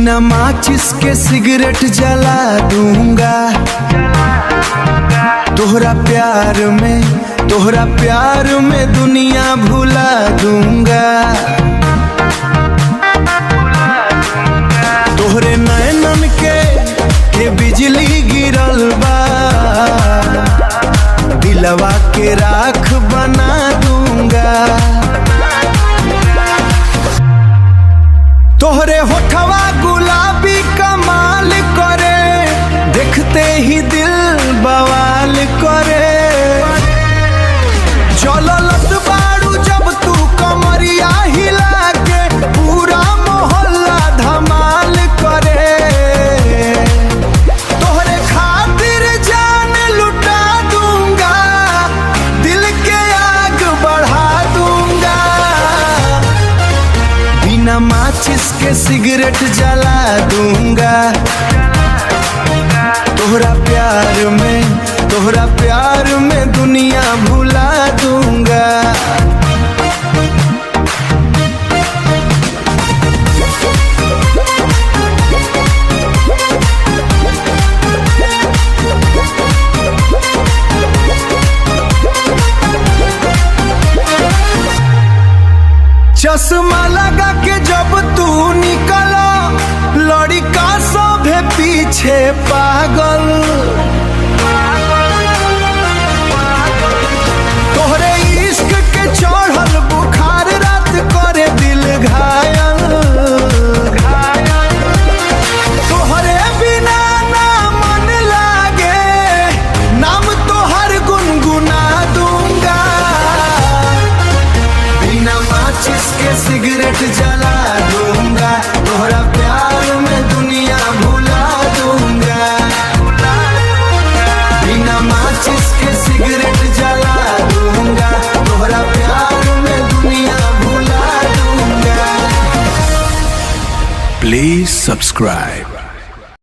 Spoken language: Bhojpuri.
बिना माचिस के सिगरेट जला दूंगा तोहरा प्यार में दुनिया भुला दूंगा। तोहरे नैनन के बिजली गिरल बा दिलवा के राख बना दूंगा। तोहरे होठवा गुलाबी कमाल करे देखते ही दिल बवाल करे। चलत बाड़ू जब तू कमरिया हिला के पूरा मोहल्ला धमाल करे। तोहरे खातिर जान लुटा दूंगा दिल के आग बढ़ा दूंगा। बिना माचिस के सिगरेट जला दूंगा तोहरा प्यार में दुनिया भुला दूंगा। चश्मा लगा के जब तू निकला लड़का सब पीछे पागल। तोहरे इश्क के चढ़ल बुखार रात करे दिल घायल। तोहरे बिना ना मन लागे नाम तोहर गुनगुना दूंगा। बिना माचिस के सिगरेट जला दूंगा तोहरा प्यार में दुनिया भुला दूंगा। बिना माचिस के सिगरेट जला दूंगा तोहरा प्यार में दुनिया भुला दूंगा। Please subscribe.